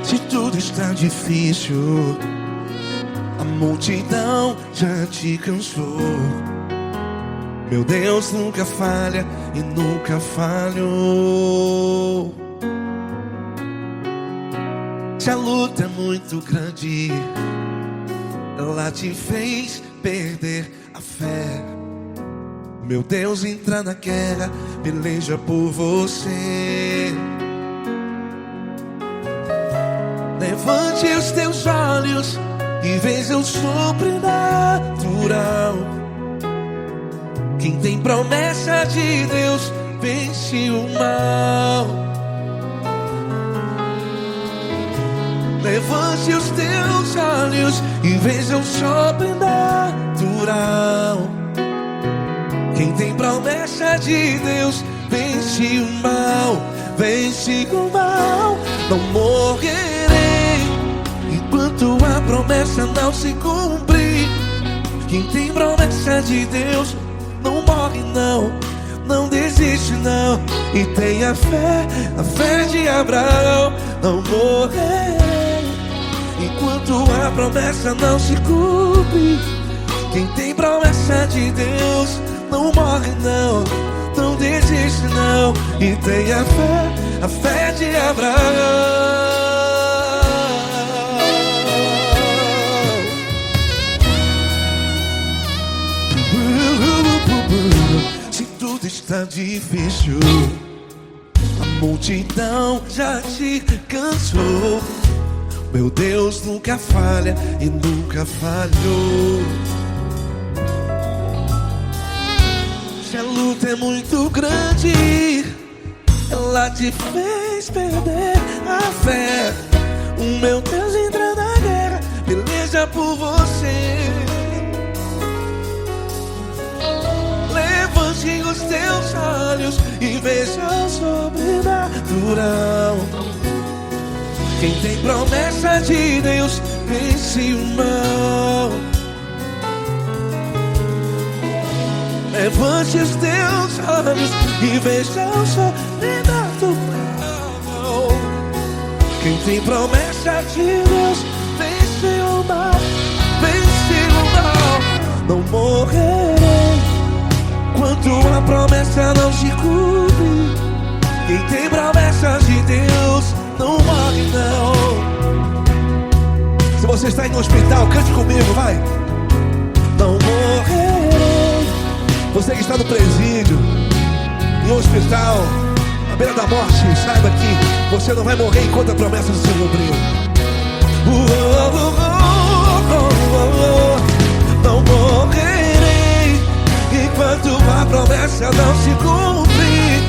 Se tudo está difícil, a multidão já te cansou. Meu Deus nunca falha e nunca falhou. Se a luta é muito grande, ela te fez perder a fé. Meu Deus entra na guerra, peleja por você. Levante os teus olhos e veja o sobrenatural. Quem tem promessa de Deus vence o mal. Levante os teus olhos e veja o sobrenatural. Quem tem promessa de Deus vence o mal. Vence o mal. Não morrerei enquanto a promessa não se cumprir. Quem tem promessa de Deus não morre não, não desiste não. E tenha fé, a fé de Abraão. Não morrerei enquanto a promessa não se cumpre. Quem tem promessa de Deus não morre não, não desiste não. E tenha fé, a fé de Abraão. Se tudo está difícil, a multidão já te cansou. Meu Deus nunca falha e nunca falhou. Se a luta é muito grande, ela te fez perder a fé. O meu Deus entra na guerra, peleja por você. Levante os teus olhos e veja o sobrenatural. Quem tem promessa de Deus vence o mal. Levante os teus olhos e veja o sobrenatural. Quem tem promessa de Deus vence o mal. Vence o mal. Não morrerei enquanto a promessa não se cumpre. Quem tem promessa de Deus não morre não. Se você está aí no hospital, cante comigo, vai. Não morrerei. Você que está no presídio, em um hospital, à beira da morte, saiba que você não vai morrer enquanto a promessa não se cumpriu. Não morrerei enquanto a promessa não se cumprir.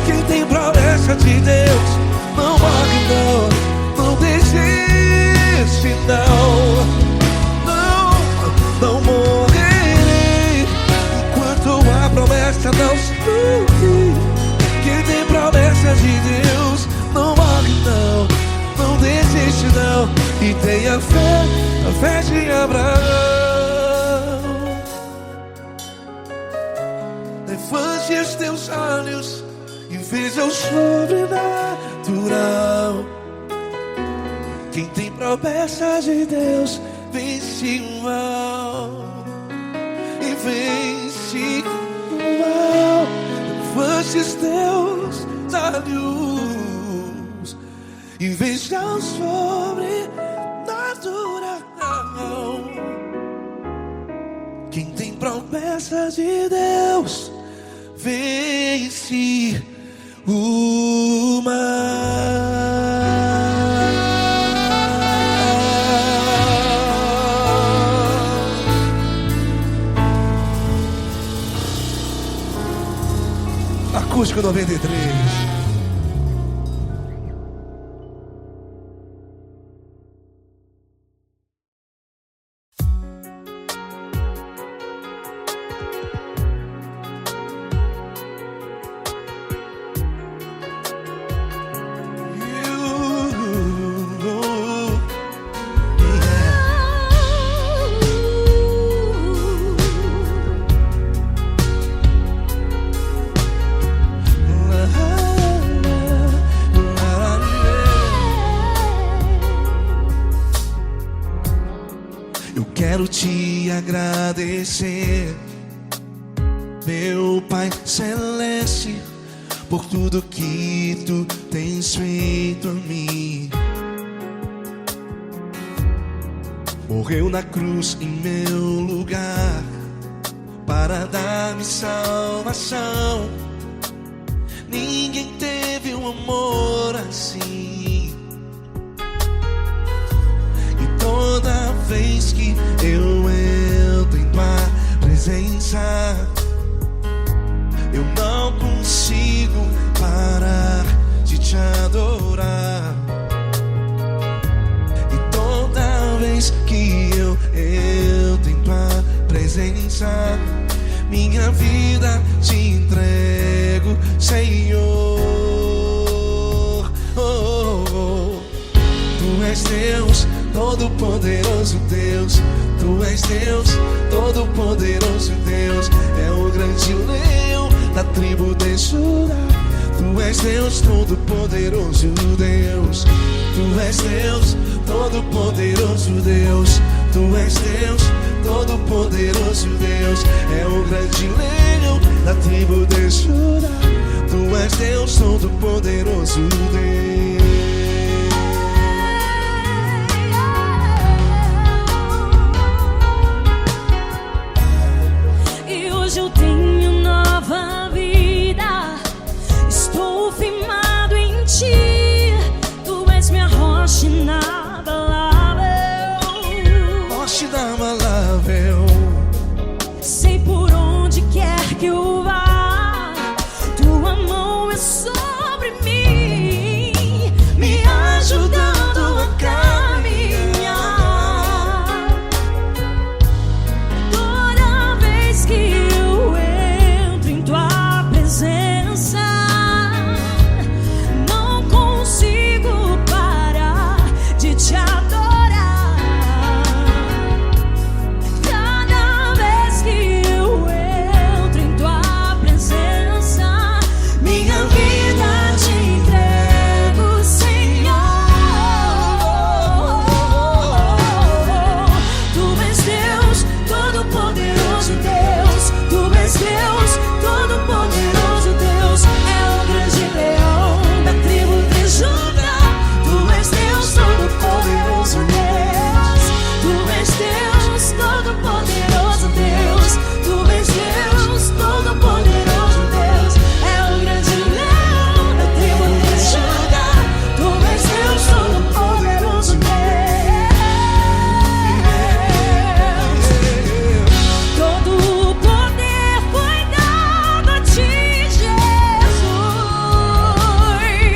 Quem tem promessa de Deus não morre não, não desiste não. Não morrerei enquanto a promessa não se cumprir. Quem tem promessa de Deus não morre não, não desiste não. E tenha fé, a fé de Abraão. Levante os teus olhos e veja o sobrenatural. Quem tem promessa de Deus vence o mal. E vence o mal. Levante os teus olhos e veja o sobrenatural. Quem tem promessa de Deus vence o mal. Acústico 93. quero te agradecer, meu Pai Celeste, por tudo que tu tens feito a mim. Morreu na cruz em meu lugar para dar-me salvação. Ninguém teve um amor assim. E toda vez que eu entro em tua presença, eu não consigo parar de te adorar. E toda vez que eu entro em tua presença, minha vida te entrego, Senhor. Oh, oh, oh. Tu és Deus, Todo-Poderoso Deus. Tu és Deus, Todo-Poderoso Deus. É o grande leão da tribo de Judá. Tu és Deus, Todo-Poderoso Deus. Tu és Deus, Todo-Poderoso Deus. Tu és Deus, Todo-Poderoso Deus. É o grande leão da tribo de Judá. Tu és Deus, Todo-Poderoso Deus. E hoje eu tenho nova vida, estou firmado em ti. Tu és minha rocha inabalável, Rocha inabalável. sei por onde quer que eu vá, tua mão é sobre mim, me ajudando a caminhar. Toda vez que eu entro em tua presença, não consigo parar de te adorar. Cada vez que eu entro em tua presença, minha vida te entrego, Senhor. Tu és Deus, Todo-Poderoso Deus. Tu és Deus, Todo-Poderoso Deus. É o grande leão da tribo de Judá. Tu és Deus, Todo-Poderoso Deus. Tu és Deus, Todo-Poderoso Deus. Tu és Deus, Todo-Poderoso Deus. É o grande leão da tribo de Judá. Tu és Deus, Todo-Poderoso Deus. Todo o poder foi dado a ti,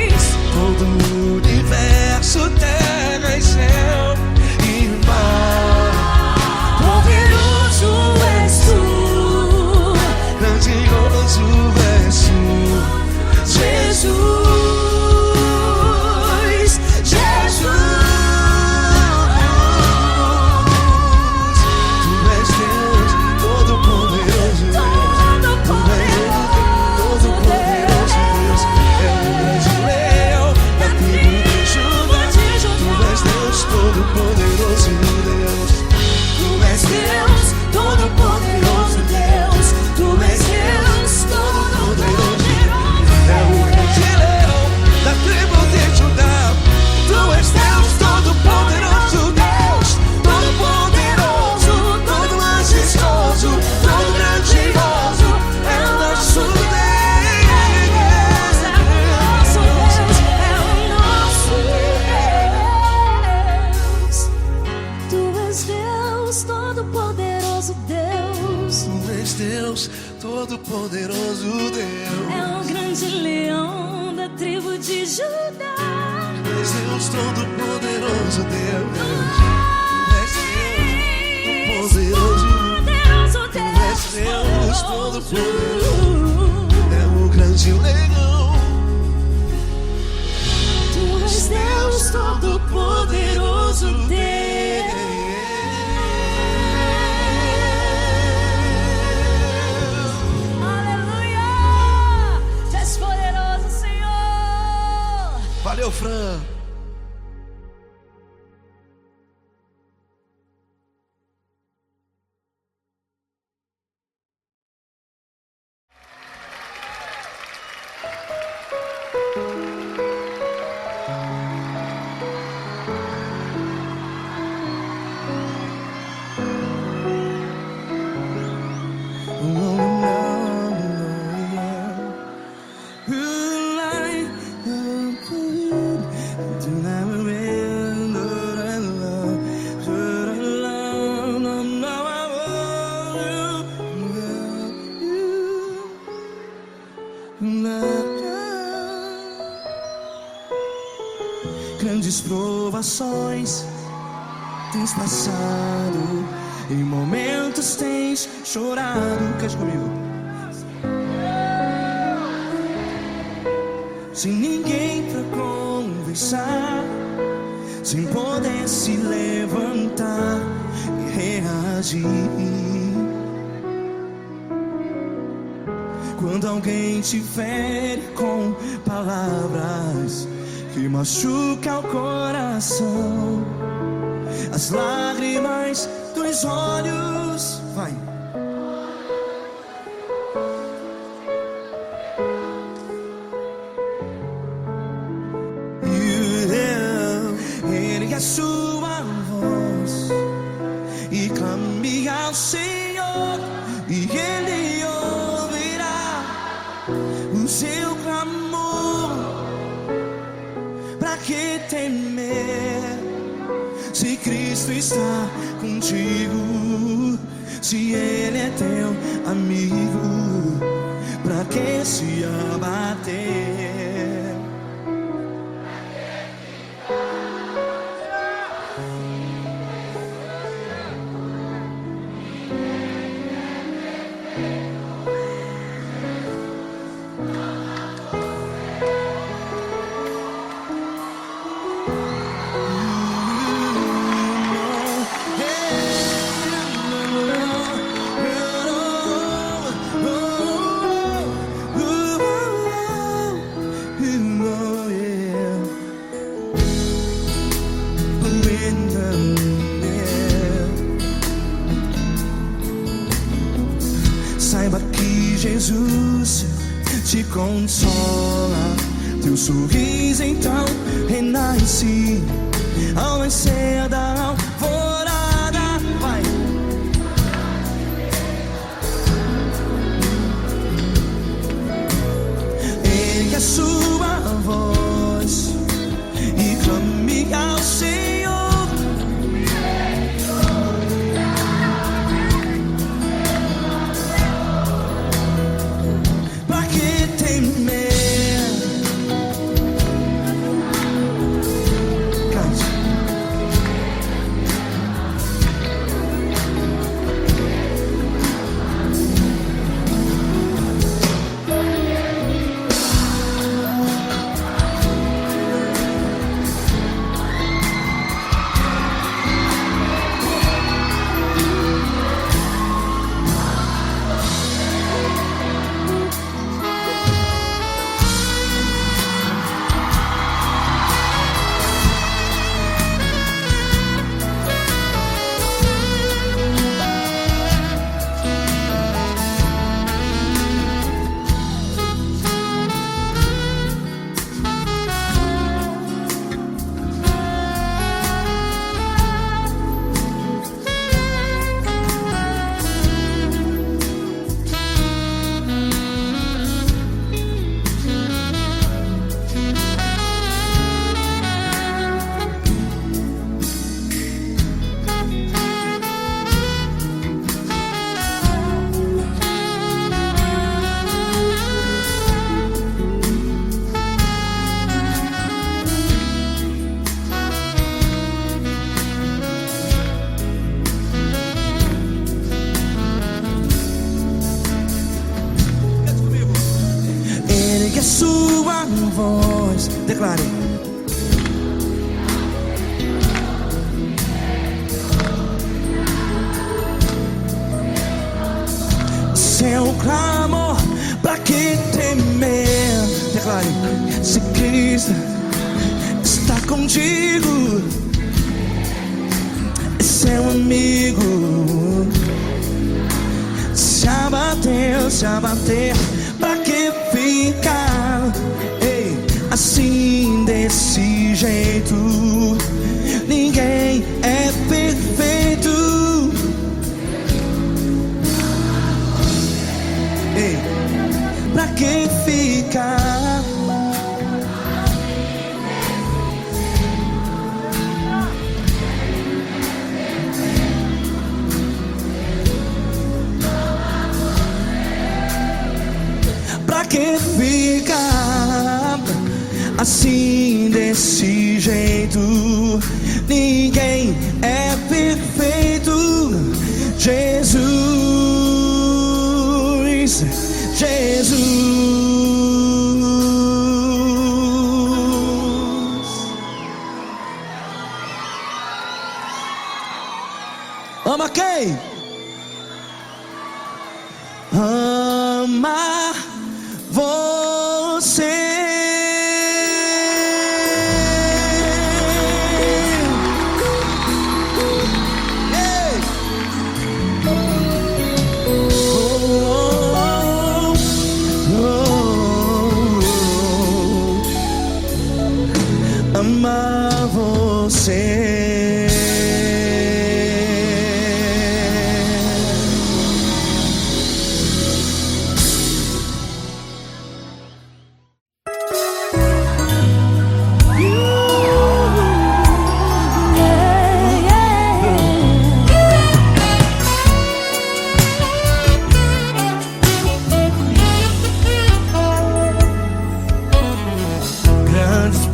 Jesus. Todo o universo, terra e céu e mar. Poderoso és tu, Grandioso és tu, Jesus, Jesus. Tu és Deus, Todo-Poderoso Deus. Tu és Deus, Todo-Poderoso Deus. É o grande leão da tribo de Judá. Tu és Deus, Todo-Poderoso Deus. Tu és Deus, Todo-Poderoso Deus. Tu és Deus, Todo-Poderoso. É o grande leão da tribo de Judá. Tu és Deus, Todo-Poderoso Deus. Todo-Poderoso, todo majestoso, todo grandioso. É o nosso Deus. É o nosso Deus. Tu és Deus, Todo-Poderoso Deus. Tu és Deus, Todo-Poderoso Deus. É o grande leão da tribo de Judá. Tu és Deus, Todo-Poderoso Deus. Tu és Deus, Todo-Poderoso. Poderoso Tu és Deus, Deus, Todo-Poderoso. É o grande leão. Tu és Deus, Todo-Poderoso Deus. Aleluia! Tu és poderoso, Senhor. Valeu, Fran. grandes provações tens passado, em momentos tens chorado. Cante comigo. Sem ninguém pra conversar, sem poder se levantar e reagir. Quando alguém te fere com palavras que machucam o coração, as lágrimas dos olhos, vai. Ergue a sua voz e clame ao Senhor, e Ele ouvirá o seu clamor. Pra que temer, se Cristo está contigo? Se Ele é teu amigo, pra que se abater? Saiba que Jesus te consola, teu sorriso então renasce ao nascer da alvorada. Vai. Ergue a sua voz e clame ao Senhor. Pra que temer? Ergue a sua voz, declare. Seu clamor, pra que temer? Declare. Se Cristo está contigo, é seu amigo. Se abater, pra que ficar assim desse jeito? Ninguém é perfeito. Pra que ficar? Pra que ficar assim desse jeito. Ninguém é perfeito. Jesus, Jesus. Ama quem? Ama você. Ei. Ama você.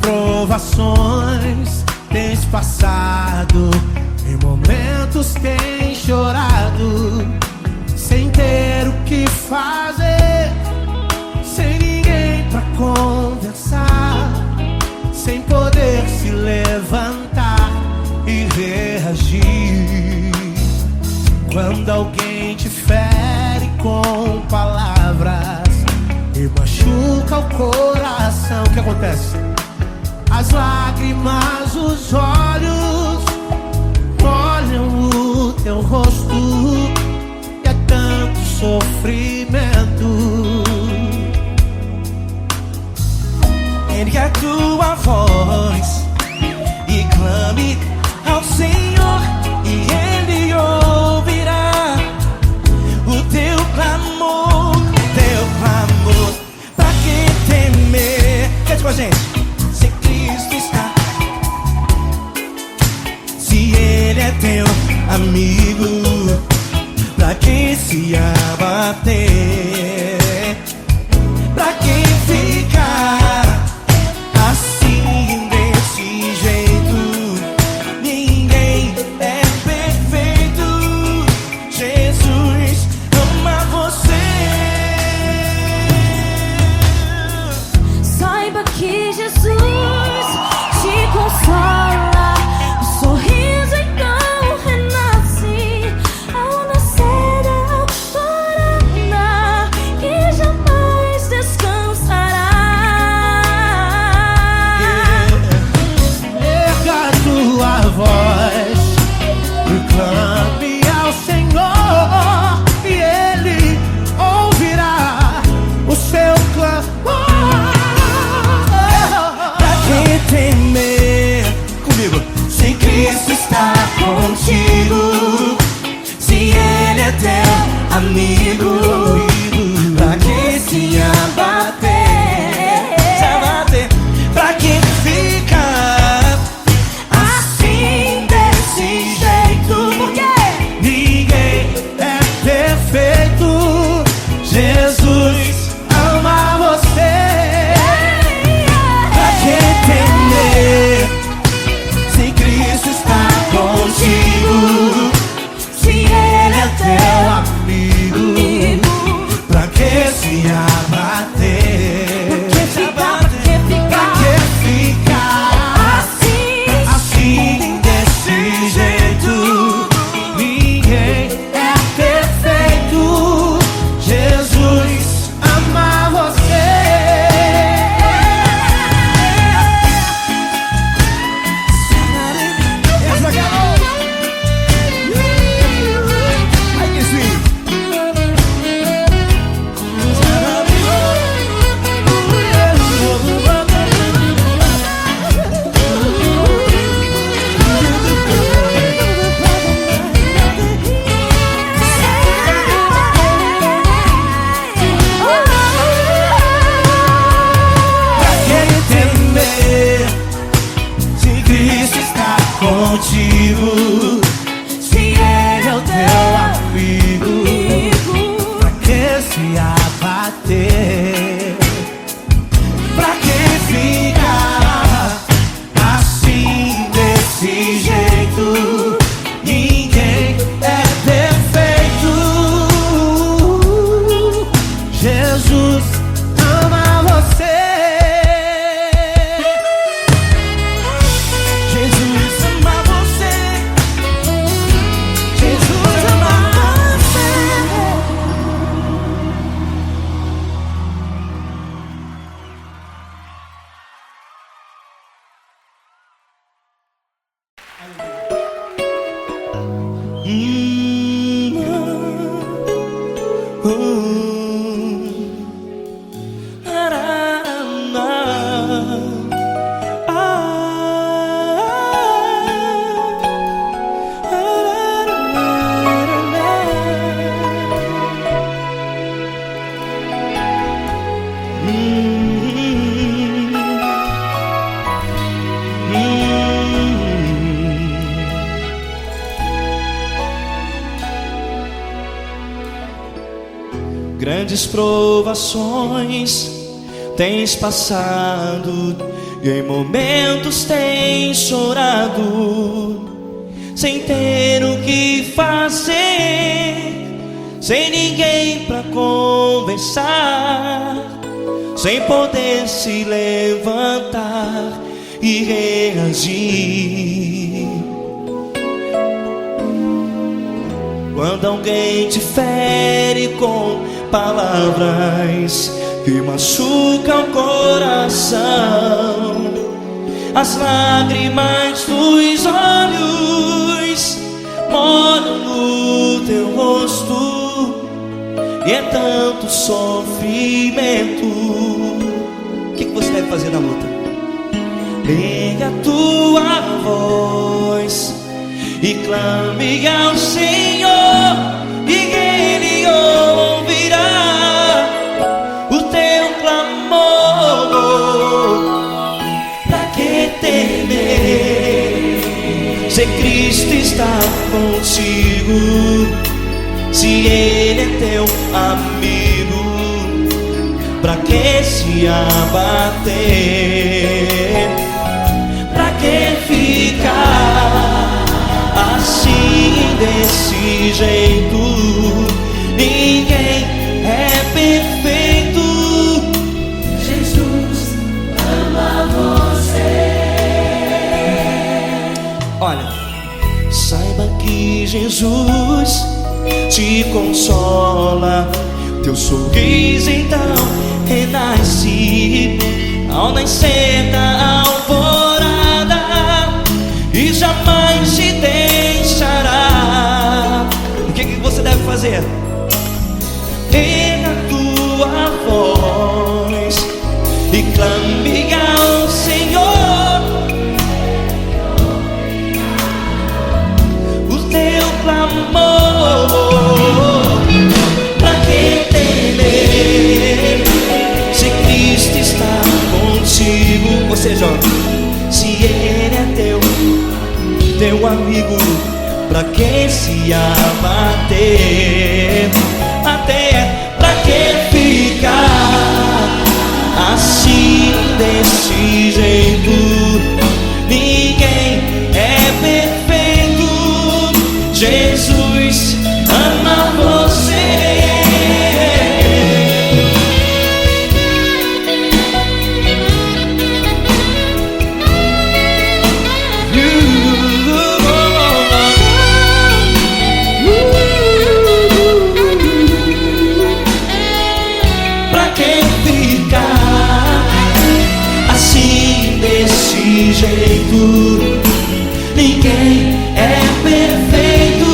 Provações tens passado, em momentos tens chorado, sem ter o que fazer, sem ninguém pra conversar, sem poder se levantar e reagir. Quando alguém te fere com palavras e machuca o coração, o que acontece? As lágrimas, os olhos molham o teu rosto, e é tanto sofrimento. Ergue a tua voz e clame ao Senhor, e Ele ouvirá o teu clamor, Pra que temer? Cante com a gente. Ele é teu amigo, pra que se abater? Pra que ficar assim desse jeito? Ninguém é perfeito. Jesus ama você. Saiba que Jesus te consola. Clame ao Senhor e Ele ouvirá o seu clamor. Pra que temer? Comigo. Se Cristo está contigo, se Ele é teu amigo, pra que se abater? Pra que ficar assim desse jeito? Jesus ama você. Pra que temer? Se Cristo está contigo, se Ele é teu amigo, pra que se abater? Pra que ficar assim desse jeito? Ninguém é perfeito. Jesus ama você. Essa galera. Ai que sweet. Contigo, se Ele é o teu amigo, pra que se abater? Pra que ficar Grandes provações tens passado e em momentos tens chorado, sem ter o que fazer, sem ninguém pra conversar, sem poder se levantar e reagir. Quando alguém te fere com palavras que machucam o coração, as lágrimas dos olhos molham no teu rosto, e é tanto sofrimento. O que você deve fazer na luta? Erga a tua voz e clame ao Senhor, e Ele ouvirá o teu clamor. Pra que temer, se Cristo está contigo, se Ele é teu amigo? Pra que se abater? Pra que ficar assim, desse jeito? Ninguém é perfeito. Jesus ama você. Olha, saiba que Jesus te consola, teu sorriso então renasce ao nascer da alvorada, e jamais te deixará. O que você deve fazer? Erga a tua voz e clame ao Senhor, o teu clamor. Pra que temer, se Cristo está contigo? Ou seja, se Ele é teu amigo, pra que se abater? Até pra que ficar assim, desse jeito? Ninguém é perfeito. Jesus ama você. Jeito, ninguém é perfeito.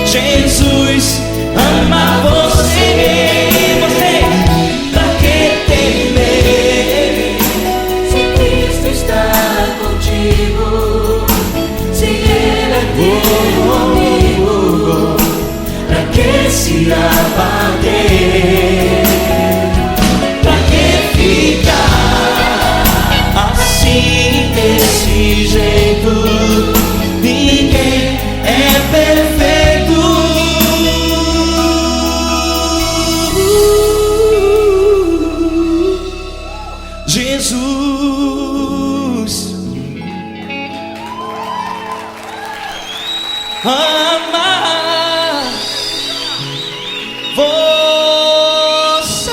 Jesus ama você. Pra que temer, Se Cristo está contigo, se Ele é teu amigo, pra que se abater? Pra que ficar assim, desse jeito? Ninguém é perfeito. Jesus ama você.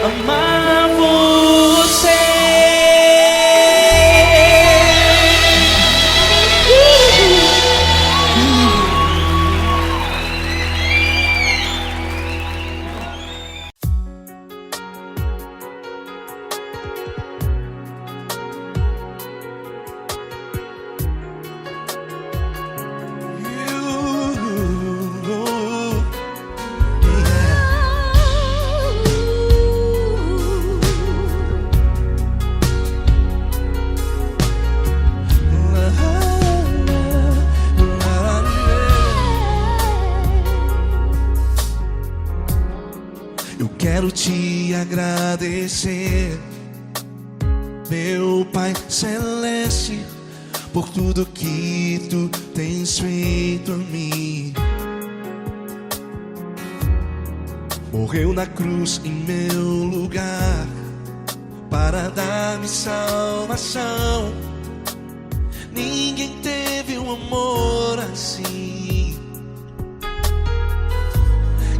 Amar te agradecer, meu Pai Celeste, por tudo que tu tens feito a mim. Morreu na cruz em meu lugar para dar-me salvação. Ninguém teve um amor assim.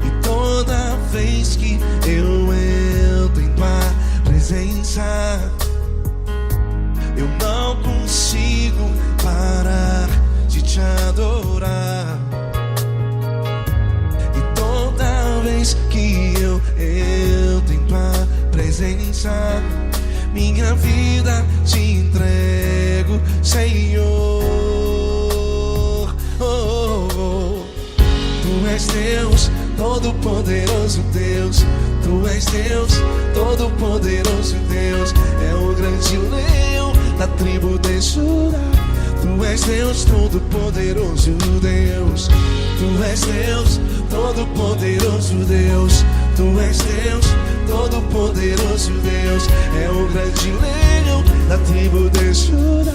E toda vez que eu entro em tua presença, eu não consigo parar de te adorar. E toda vez que eu entro em tua presença, minha vida te entrego, Senhor. Oh, oh, oh. Tu és Deus, todo-poderoso Deus. Tu és Deus, todo-poderoso Deus. É o grande leão da tribo de Judá. Tu és Deus, todo-poderoso Deus. Tu és Deus, todo-poderoso Deus. Tu és Deus, todo-poderoso Deus. É o grande leão da tribo de Judá.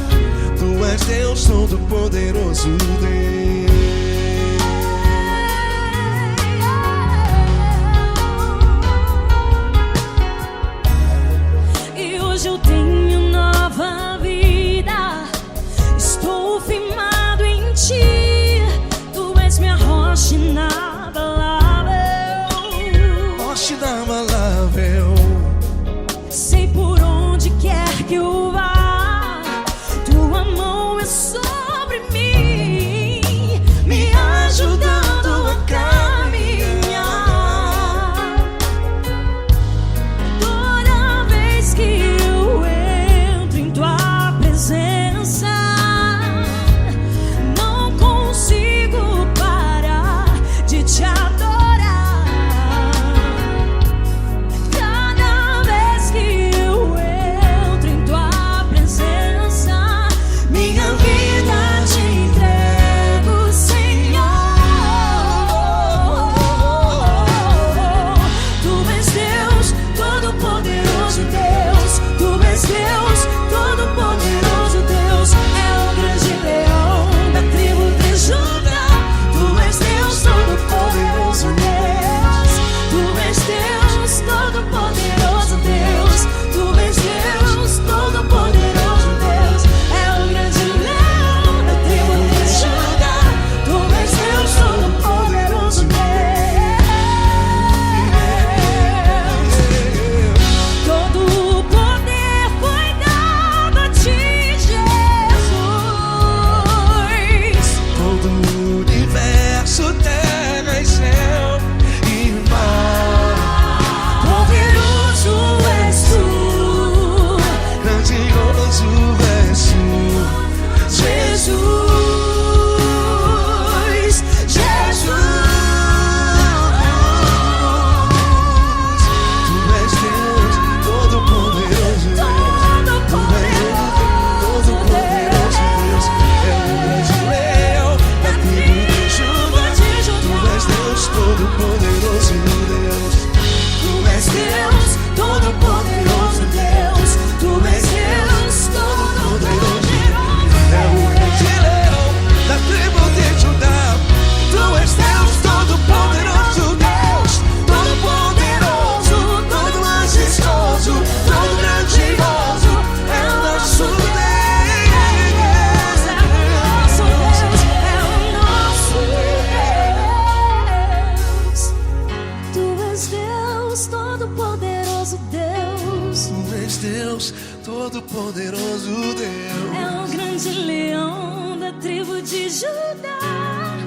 Tu és Deus, todo-poderoso Deus. E hoje eu tenho nova vida. Estou firmado em ti. Tu és minha rocha inabalável. Rocha inabalável. Sei por onde quer que eu vá, tua mão é sobre mim, me ajudando a caminhar. Toda vez que eu entro em tua presença, não consigo parar de te adorar. Cada vez que eu entro em tua presença, minha vida te entrego, Senhor. Tu és Deus, todo-poderoso Deus. Tu és Deus, todo-poderoso Deus. É o grande leão da tribo de Judá. Tu és Deus, todo-poderoso Deus. Tu és Deus, todo-poderoso Deus. Tu és Deus, todo-poderoso Deus. É o grande leão da tribo de Judá. Tu és Deus, todo-poderoso Deus. Todo o poder foi dado a ti, Jesus. Todo o universo, terra e céu e mar. Poderoso és tu, Grandioso és tu, Jesus. Jesus. Tu és Deus, todo-poderoso Deus. Tu és Deus, todo-poderoso Deus. É o grande leão da tribo de Judá. Tu és Deus, todo-poderoso Deus. Tu és Deus, todo-poderoso Deus. Tu és Deus, todo-poderoso. É o grande leão da tribo de Judá. Tu és Deus, todo-poderoso Deus. Todo-poderoso, todo majestoso, todo grandioso. É o nosso Deus. É o nosso Deus. Tu és Deus, todo-poderoso Deus. Tu és Deus, todo-poderoso Deus. É o grande leão da tribo de Judá.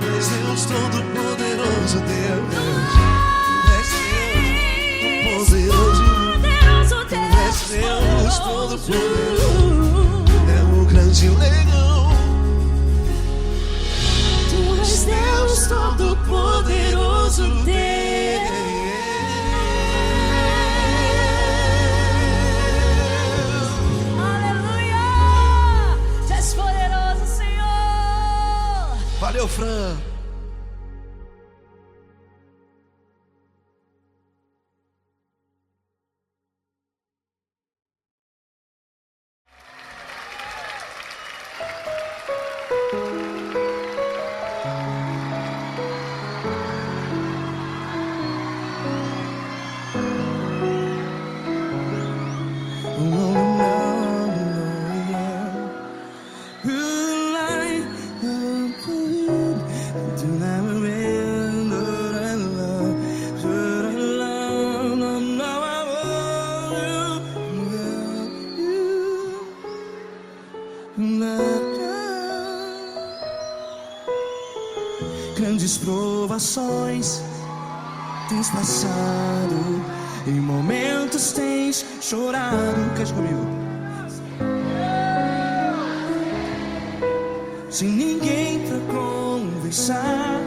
Tu és Deus, todo-poderoso Deus. Tu és Deus, todo-poderoso. Poderoso Tu és Deus, todo-poderoso. Deus. É o grande leão. Tu és Deus, todo-poderoso Deus. Aleluia! Tu és poderoso, Senhor. Valeu, Fran. Grandes provações tens passado, em momentos tens chorado. Cante comigo. Sem ninguém pra conversar,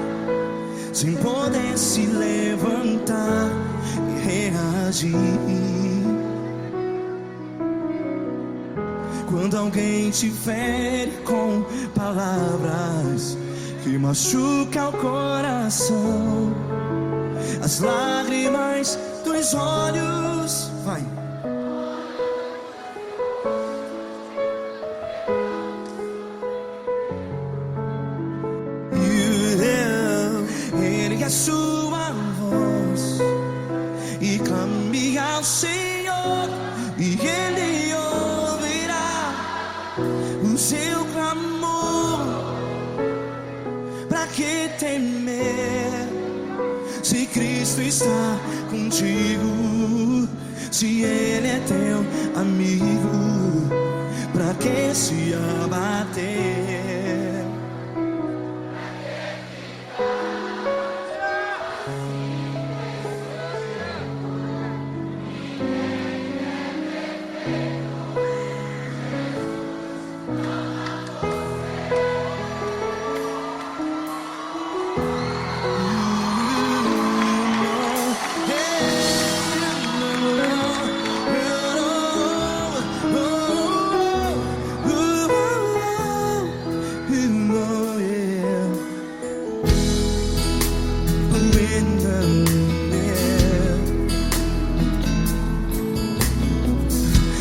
sem poder se levantar e reagir. Quando alguém te fere com palavras que machuca o coração, as lágrimas dos olhos, vai. Ergue a sua voz e clame ao Senhor, e Ele ouvirá o seu clamor. Pra que temer, se Cristo está contigo? Se Ele é teu amigo, pra que se abater?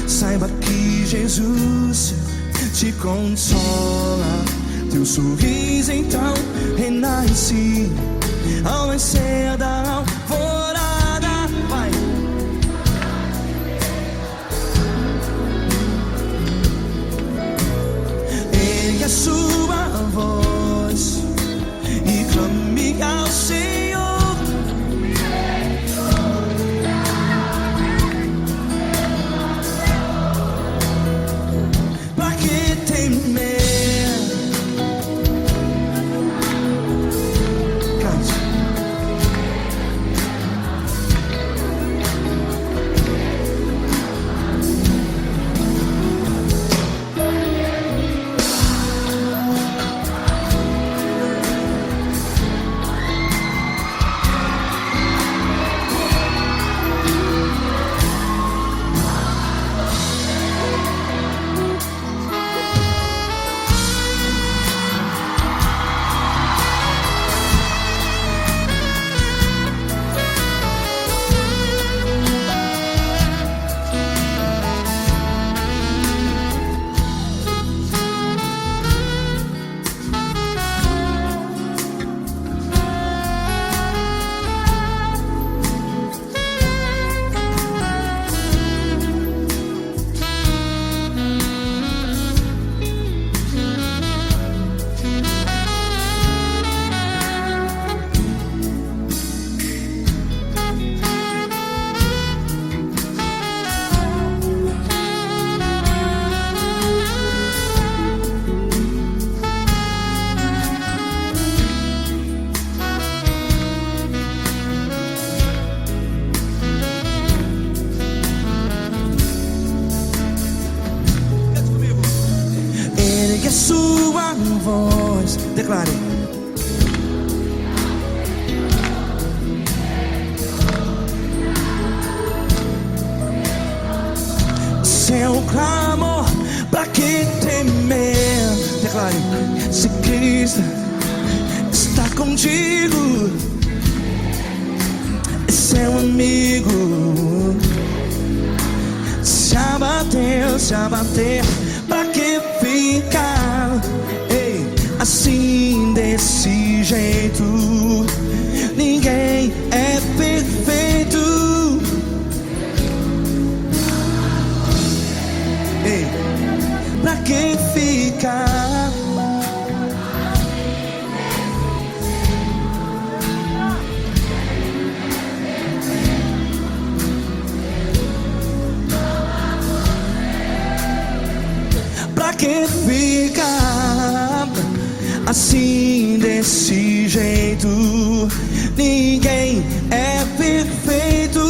Saiba que Jesus te consola, teu sorriso então renasce ao nascer da alvorada. Vai. Ergue a sua voz e clame ao Senhor. Ergue a sua voz, declare. Seu clamor, pra que temer? Declare. Se Cristo está contigo, é seu amigo. Se abater, pra que ficar assim desse jeito? Ninguém é perfeito. que ficar? Pra que ficar assim desse jeito? Ninguém é perfeito.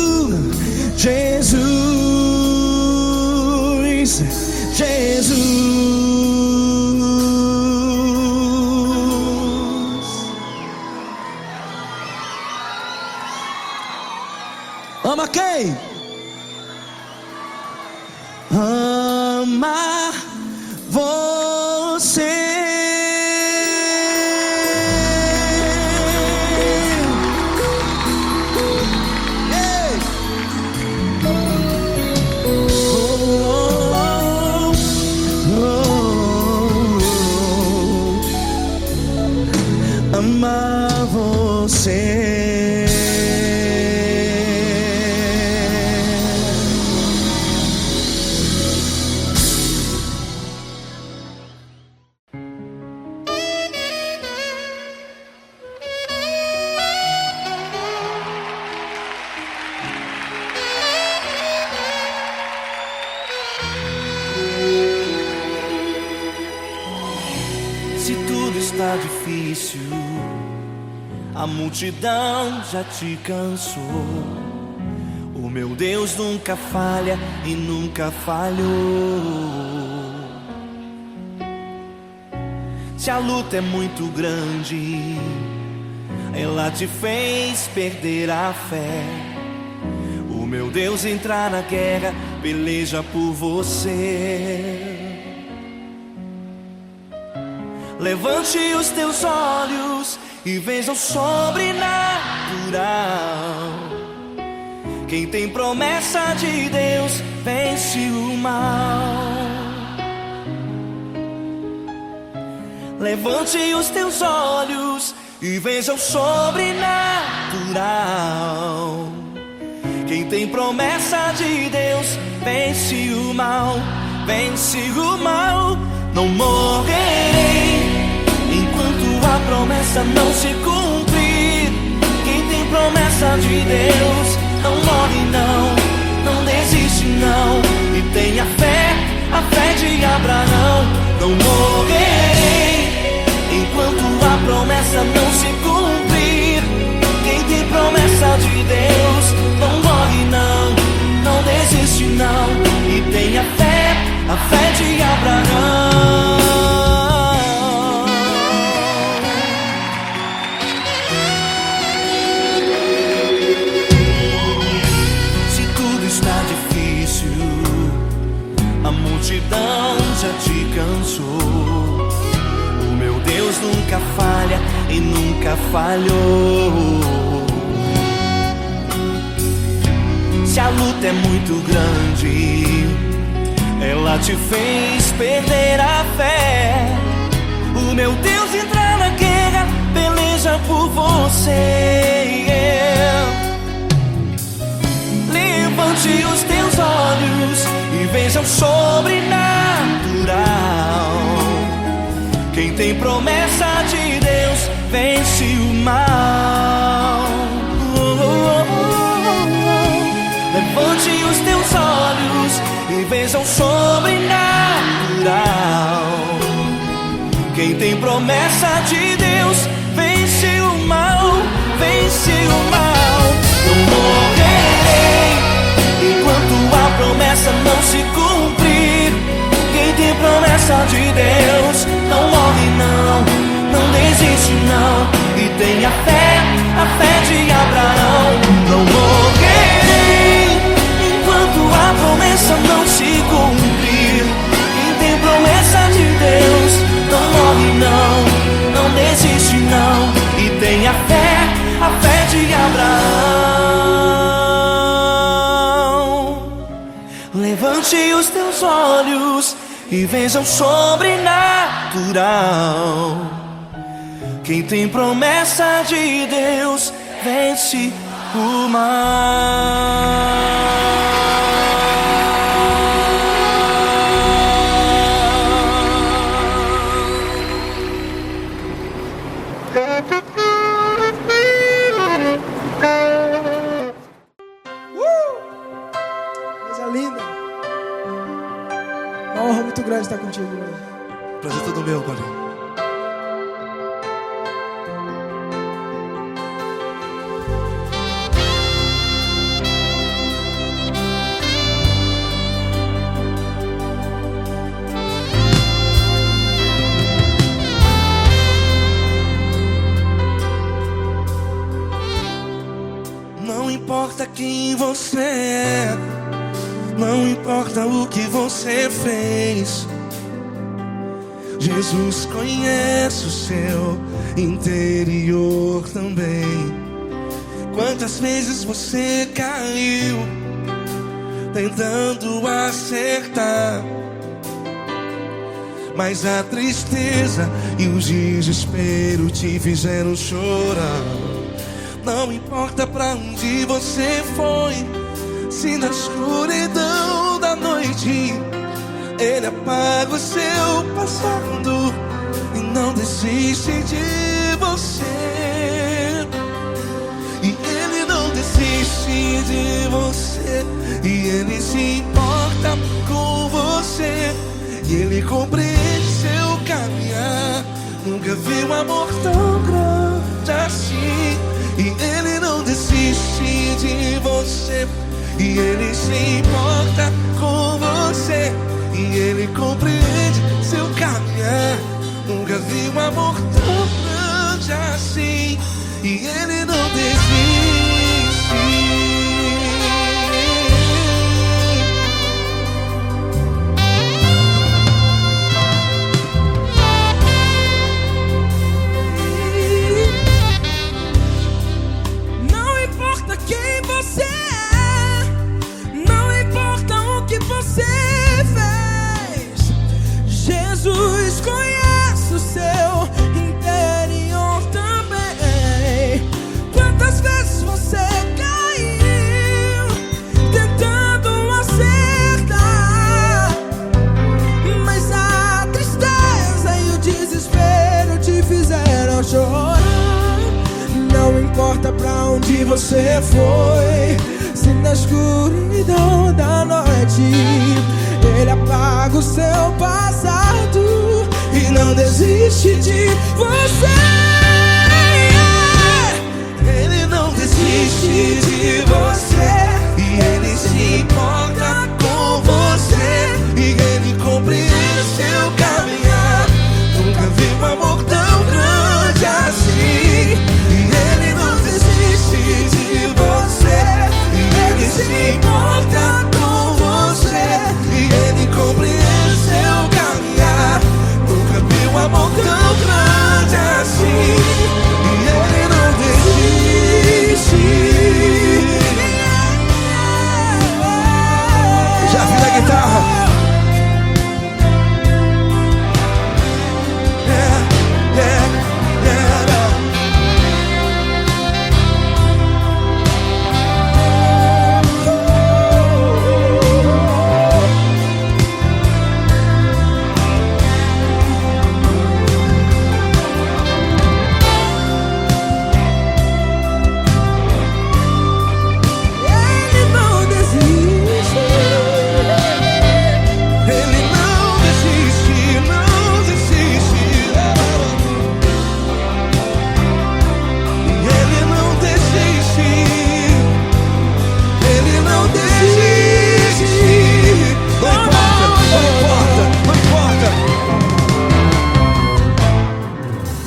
Jesus, Jesus. Ama quem? Ama você. Amar você. Se tudo está difícil, a multidão já te cansou. O meu Deus nunca falha e nunca falhou. Se a luta é muito grande, ela te fez perder a fé. O meu Deus entrar na guerra, peleja por você. Levante os teus olhos e veja o sobrenatural. Quem tem promessa de Deus vence o mal. Levante os teus olhos e veja o sobrenatural. Quem tem promessa de Deus vence o mal. Vence o mal. Não morrerei enquanto a promessa não se cumprir. Quem tem promessa de Deus não morre não, não desiste não. E tenha fé, a fé de Abraão. Não morrerei enquanto a promessa não se cumprir. Quem tem promessa de Deus não morre não, não desiste não. E tenha fé, a fé de Abraão. A multidão já te cansou. O meu Deus nunca falha e nunca falhou. Se a luta é muito grande, ela te fez perder a fé. O meu Deus entrar na guerra, peleja por você. Levante os teus olhos e veja o sobrenatural. Quem tem promessa de Deus vence o mal. Levante os teus olhos e veja o sobrenatural. Quem tem promessa de Deus vence o mal. Vence o mal. Não morrerei enquanto a promessa não se cumprir. Quem tem promessa de Deus não morre não, não desiste não. E tenha fé, a fé de Abraão. Não morrerei enquanto a promessa não se cumprir. Quem tem promessa de Deus não morre não, não desiste não. E tenha fé, a fé de Abraão. Levante os teus olhos e veja o sobrenatural. Quem tem promessa de Deus vence o mal. Coisa linda. Uma honra muito grande estar contigo hoje. Prazer todo meu, Paulinho. Não importa quem você é, não importa o que você fez, Jesus conhece o seu interior também. Quantas vezes você caiu tentando acertar, mas a tristeza e o desespero te fizeram chorar. Não importa pra onde você foi, se na escuridão da noite Ele apaga o seu passado e não desiste de você. E Ele não desiste de você, e Ele se importa com você, e Ele compreende seu caminhar. Nunca vi um amor tão grande assim. E Ele não desiste de você, e Ele se importa com você, e Ele compreende seu caminhar. Nunca vi um amor tão grande assim. E Ele não desiste. Não importa quem você é, não importa o que você fez, Jesus conhece o seu interior também. Quantas vezes você caiu tentando acertar, mas a tristeza e o desespero te fizeram chorar. Não importa pra onde você foi, se na escuridão da noite Ele apaga o seu passado e não desiste de você. Ele não desiste de você, e Ele se importa com você, e Ele compreende seu caminhar. Nunca vi um amor tão grande assim. E Ele não desiste de você, e Ele se importa com você, e Ele compreende seu caminhar. Nunca vi um amor tão grande assim. E Ele não desiste. Já vi na guitarra.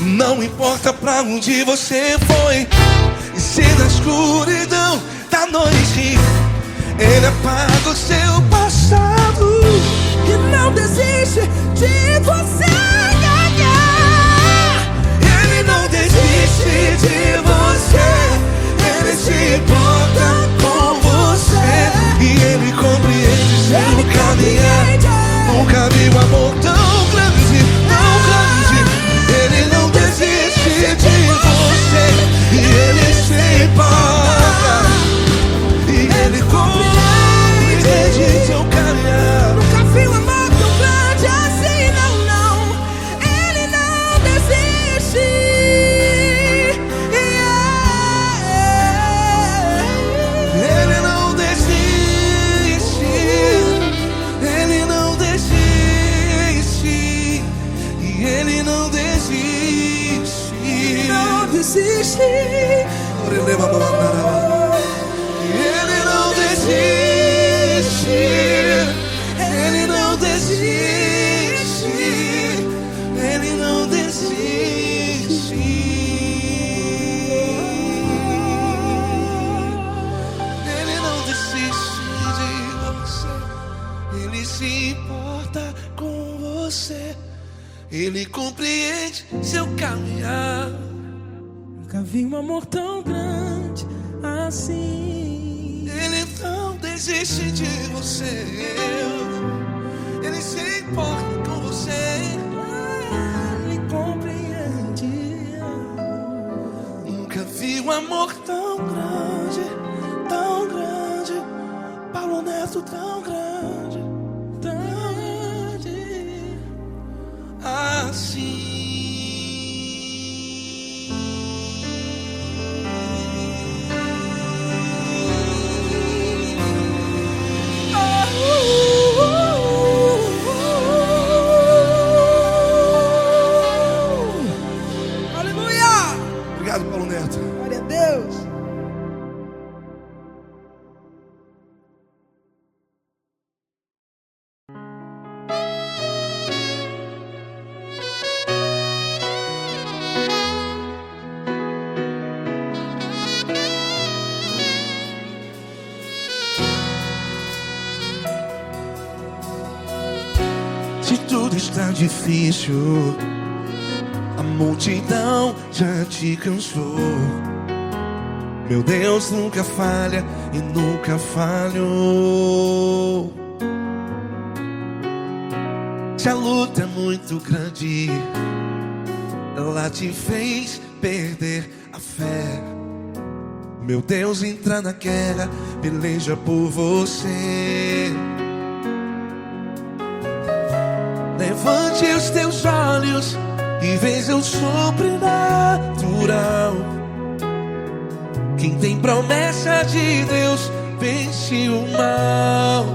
Não importa pra onde você foi, e se na escuridão da noite Ele apaga o seu passado E não desiste de você ganhar. Ele não desiste de você, Ele se importa com você, e Ele compreende seu caminhar. Nunca vi um amor tão grande, tão grande. Ele não desiste de você, e Ele se importa, e Ele compreende Ele se importa com você. Ele compreende seu caminhar. Nunca vi um amor tão grande assim. Ele não desiste de você. Ele se importa com você. Ele compreende. Nunca vi um amor tão grande, tão grande. Paulo Neto tão grande, Tão grande. assim. Aleluia! Obrigado, Paulo Neto. Glória a Deus. Se tudo está difícil, a multidão já te cansou. Meu Deus nunca falha e nunca falhou. Se a luta é muito grande, ela te fez perder a fé. Meu Deus entra na guerra, peleja por você. Levante os teus olhos e veja o sobrenatural. Quem tem promessa de Deus vence o mal.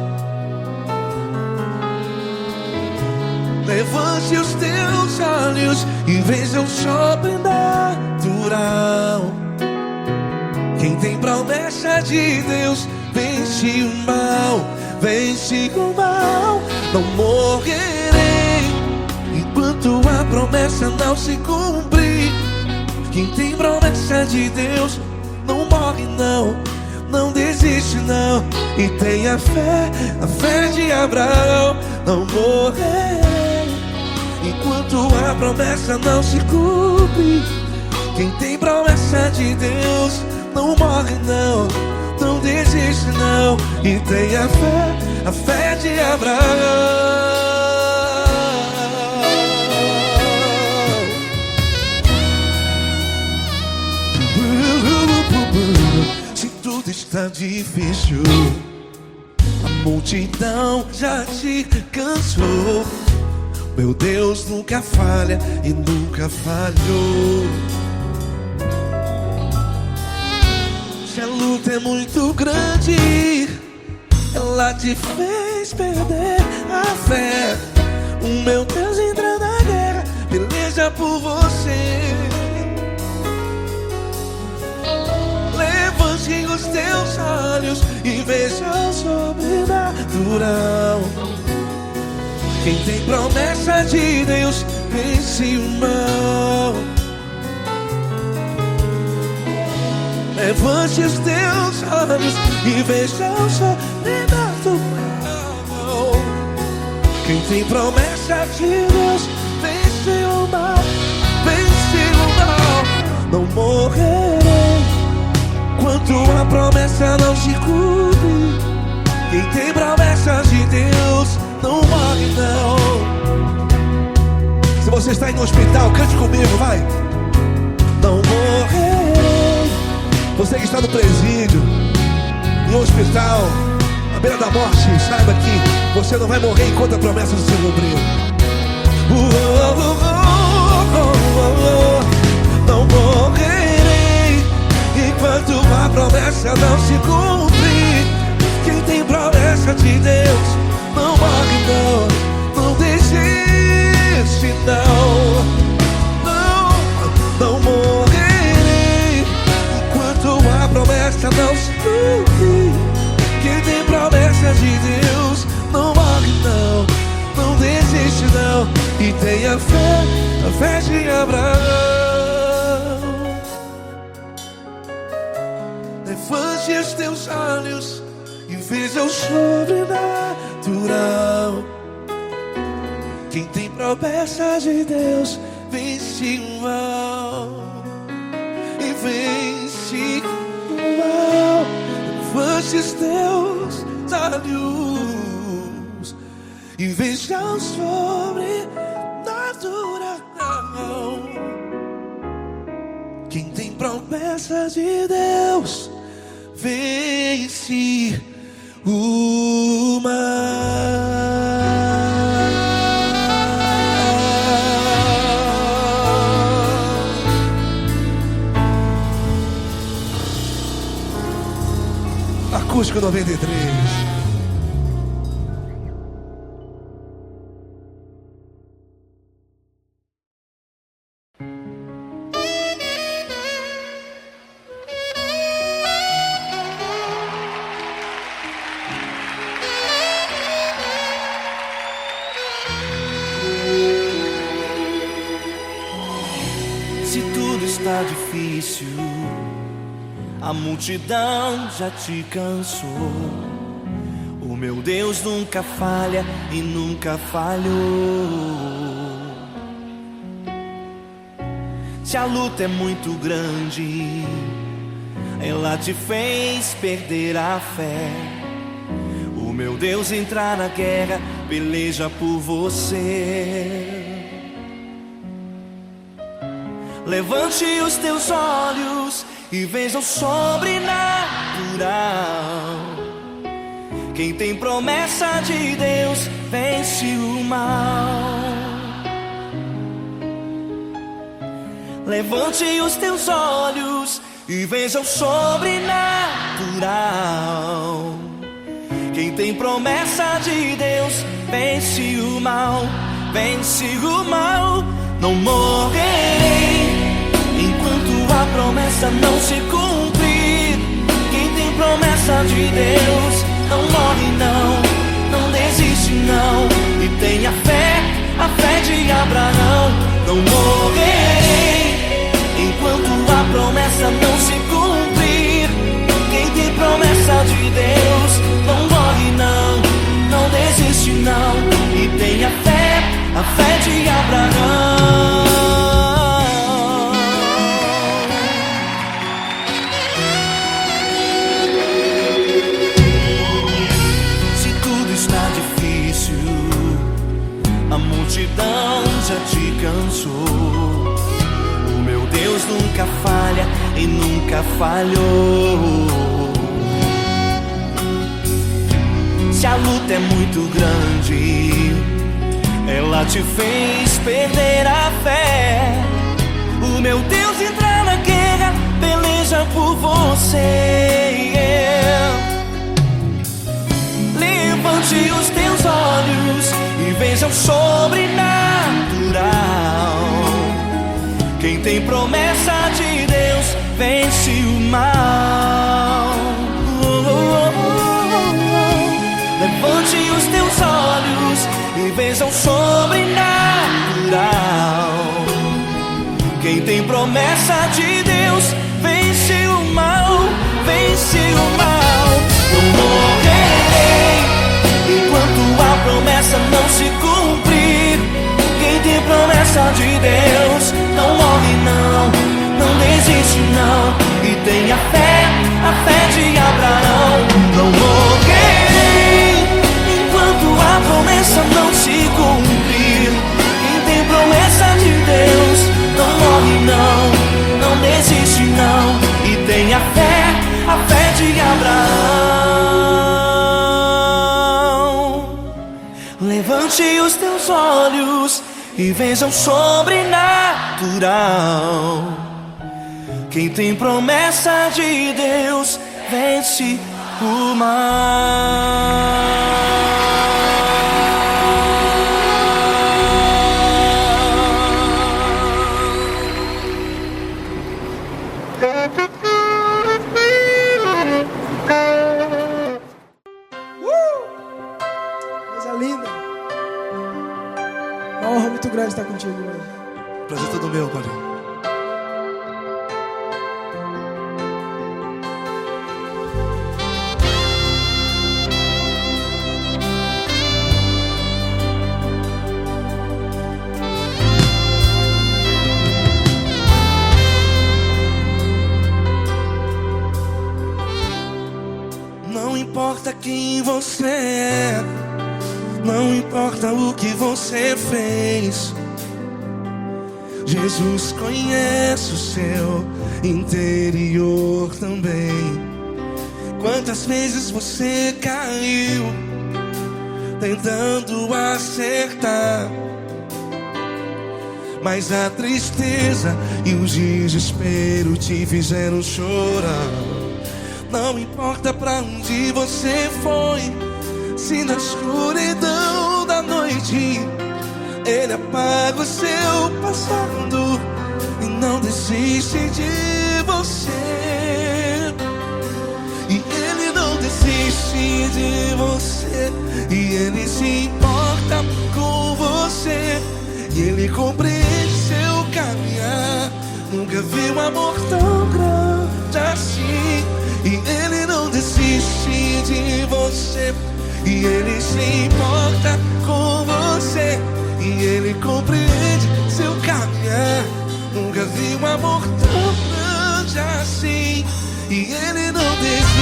Levante os teus olhos e veja o sobrenatural. Quem tem promessa de Deus vence o mal. Vence o mal. Não morrerei enquanto a promessa não se cumprir. Quem tem promessa de Deus não morre não, não desiste não. E tenha fé, a fé de Abraão. Não morrerei enquanto a promessa não se cumpre. Quem tem promessa de Deus não morre não, não desiste não. E tenha fé, a fé de Abraão. Se tudo está difícil, a multidão já te cansou. Meu Deus nunca falha e nunca falhou. Se a luta é muito grande, ela te fez perder a fé. O meu Deus entra na guerra, peleja por você. Levante os teus olhos e veja o sobrenatural. Quem tem promessa de Deus vence o mal. Levante os teus olhos e veja o sobrenatural. Quem tem promessa de Deus vence o mal. Vence o mal. Não morrerei enquanto a promessa não se cumpre. Quem tem promessa de Deus não morre não. Se você está aí no hospital, cante comigo, vai. Não morrerei. Você que está no presídio, no hospital, à beira da morte, saiba que você não vai morrer enquanto a promessa não se cumprir. Não morrerei enquanto a promessa não se cumprir. Quem tem promessa de Deus não morre não, não desiste não. Não morrerei enquanto a promessa não se cumprir. Quem tem promessa de Deus não morre não, não desiste não. E tenha fé, a fé de Abraão. Levante os teus olhos e veja o sobrenatural. natural. Quem tem promessa de Deus vence o mal e vence o mal. Levante os teus olhos e veja o sobrenatural. Quem tem promessa de Deus vence o mal. Acústico 93. Se tudo está difícil, a multidão já te cansou. O meu Deus nunca falha e nunca falhou. Se a luta é muito grande, ela te fez perder a fé. O meu Deus entrar na guerra, peleja por você. Levante os teus olhos e veja o sobrenatural. Quem tem promessa de Deus vence o mal. Levante os teus olhos e veja o sobrenatural. Quem tem promessa de Deus vence o mal, vence o mal. Não morrerei enquanto a promessa não se cumprir. Quem tem promessa de Deus não morre não, não desiste não. E tenha fé, a fé de Abraão. Não morrerei enquanto a promessa não se cumprir. Quem tem promessa de Deus não morre não, não desiste não. E tenha fé, a fé de Abraão. A multidão já te cansou. O meu Deus nunca falha e nunca falhou. Se a luta é muito grande, ela te fez perder a fé. O meu Deus entra na guerra, peleja por você. Levante os teus olhos e veja o sobrenatural. Quem tem promessa de Deus vence o mal. Levante os teus olhos e veja o sobrenatural. Quem tem promessa de Deus vence o mal, vence o mal. Não morrerei enquanto a promessa não se cumprir. Quem tem promessa de Deus não morre não, não desiste não. E tenha fé, a fé de Abraão. Não morrerei enquanto a promessa não se cumprir. Quem tem promessa de Deus não morre não, não desiste não. E tenha fé, a fé de Abraão. Levante os teus olhos e veja o sobrenatural. Quem tem promessa de Deus vence o mal. Coisa linda. Uma honra muito grande estar contigo hoje. Prazer todo meu, Paulinho. você é, não importa o que você fez. Jesus conhece o seu interior também. Quantas vezes você caiu tentando acertar, mas a tristeza e o desespero te fizeram chorar. Não importa pra onde você foi, se na escuridão da noite Ele apaga o seu passado e não desiste de você. E Ele não desiste de você, e Ele se importa com você, e Ele compreende seu caminhar. Nunca vi um amor tão grande assim. E Ele não desiste de você, e Ele se importa com você, e Ele compreende seu caminhar. Nunca vi um amor tão grande assim. E Ele não desiste.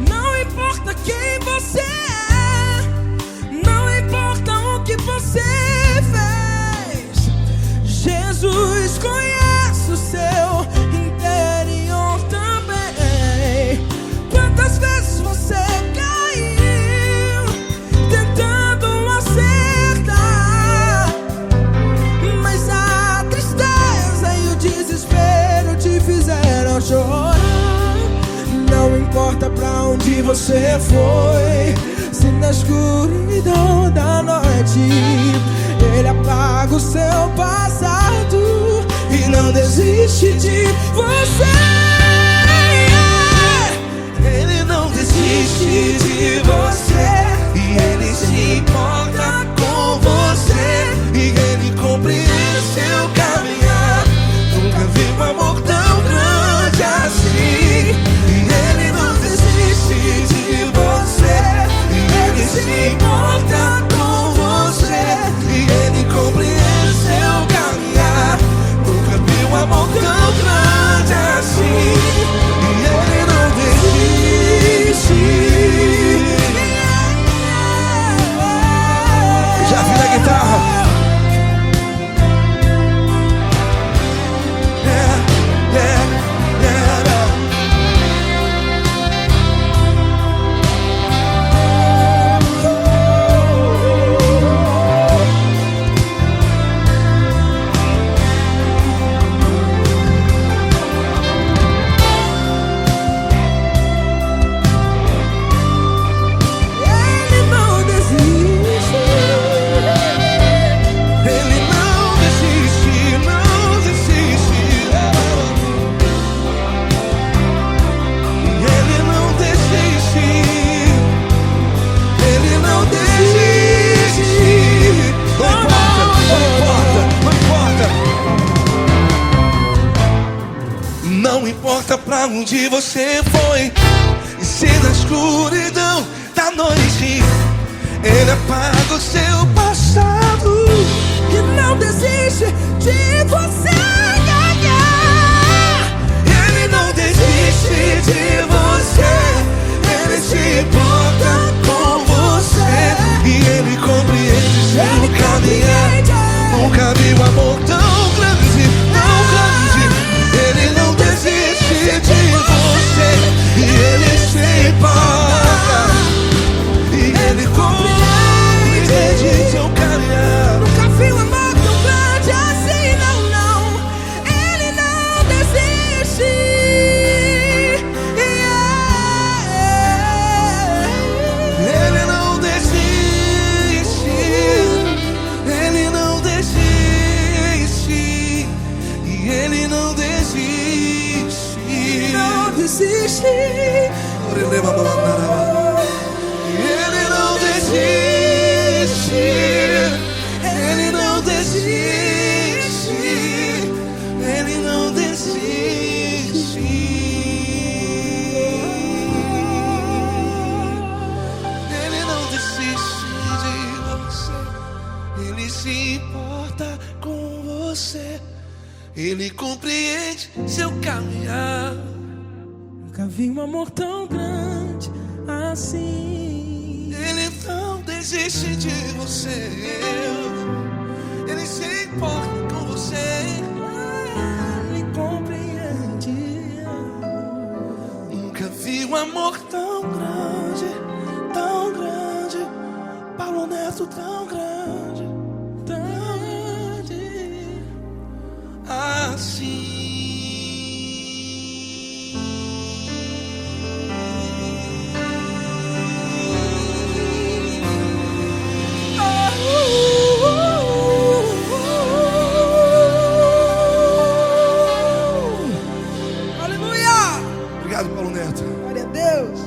Não importa quem você é, não importa o que você fez, Jesus conhece o seu interior também. Quantas vezes você caiu tentando acertar, mas a tristeza e o desespero te fizeram chorar. Não importa pra onde você foi, se na escuridão da noite Ele apaga o seu passado e não desiste de você. Ele não desiste de você, e Ele se importa com você, e Ele compreende seu caminhar. Nunca vi um amor tão grande assim. E Ele não desiste de você, e Ele se importa com você, e Ele compreende seu caminhar. Nunca vi um amor tão grande assim. E Ele não desiste. Já vi na guitarra. Não importa pra onde você foi, e se na escuridão da noite Ele apaga o seu passado E não desiste de você ganhar. Ele não desiste de você, Ele se importa com você, e Ele compreende seu caminhar. Nunca vi um amor tão grande, tão grande. Ele não desiste de você, e Ele se importa, e Ele compreende Ele se importa com você. Ele compreende seu caminhar. Nunca vi um amor tão grande assim. Ele não desiste de você. Ele se importa com você. Ele compreende. Nunca vi um amor tão grande, tão grande. Paulo Neto tão grande, tão grande assim. Obrigado, Paulo Neto. Glória a Deus.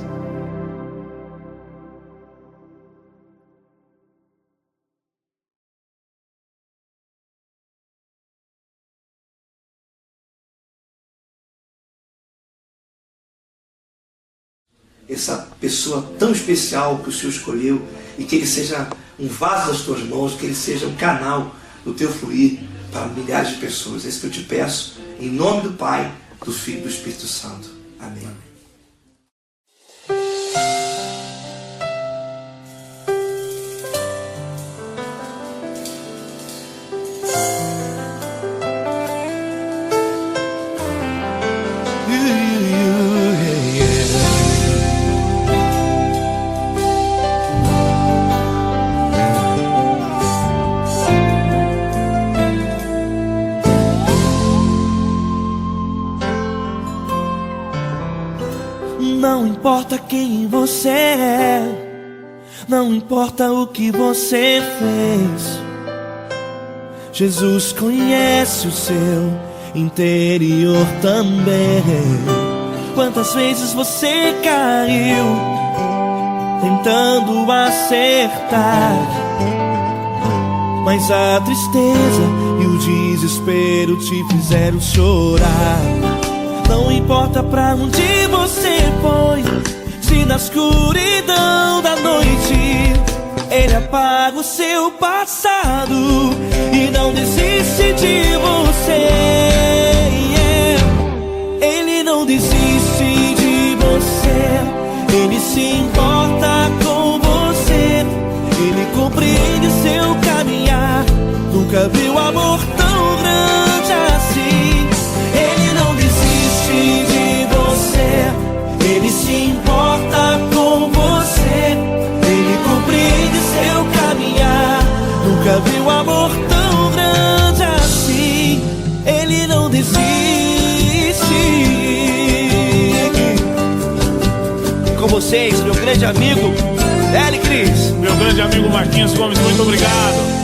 Essa pessoa tão especial que o Senhor escolheu, e que ele seja um vaso das tuas mãos, que ele seja um canal do teu fluir para milhares de pessoas. É isso que eu te peço, em nome do Pai, do Filho e do Espírito Santo. Amém. Não importa quem você é, não importa o que você fez, Jesus conhece o seu interior também. Quantas vezes você caiu tentando acertar, mas a tristeza e o desespero te fizeram chorar. Não importa pra onde você foi, se na escuridão da noite Ele apaga o seu passado e não desiste de você. Ele não desiste de você. Ele se importa com você. Ele compreende seu caminhar. Nunca viu amor tão grande assim. Ele não desiste de você. Ele se importa com você. Ele compreende seu caminhar. Nunca viu amor tão grande assim. Ele não desiste. Com vocês, meu grande amigo L. Cris. Meu grande amigo Marquinhos Gomes, muito obrigado.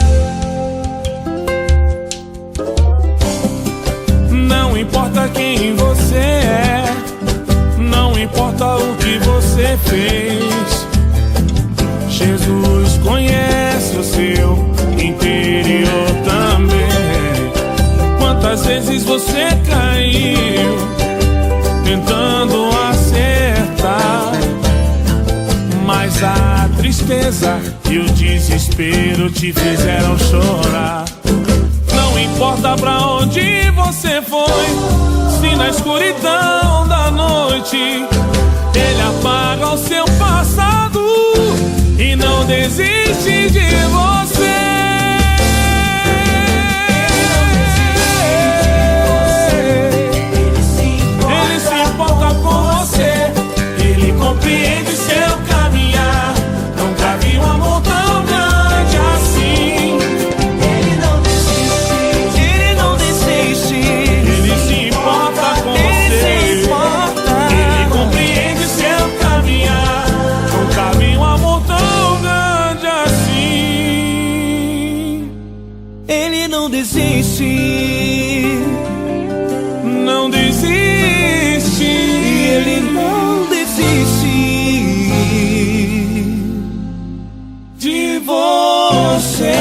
Não importa quem você é, não importa o que você fez, Jesus conhece o seu interior também. Quantas vezes você caiu tentando acertar, mas a tristeza e o desespero te fizeram chorar. Não importa pra onde você foi, se na escuridão da noite Ele apaga o seu passado e não desiste de você. Ele se importa com você. Ele compreende seu caminhar. Nunca vi um amor tão grande assim. Ele não desiste. Ele não desiste. Ele se importa com você. Ele compreende seu caminhar. Nunca vi um amor tão grande assim. Ele não desiste. Não desiste. Ele não desiste De você.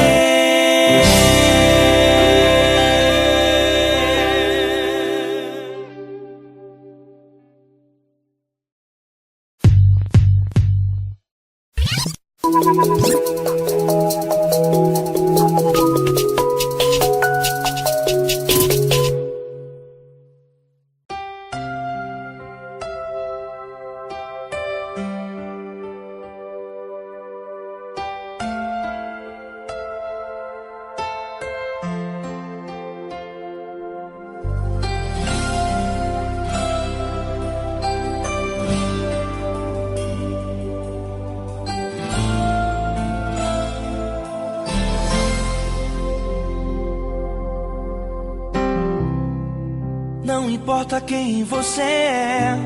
Não importa quem você é,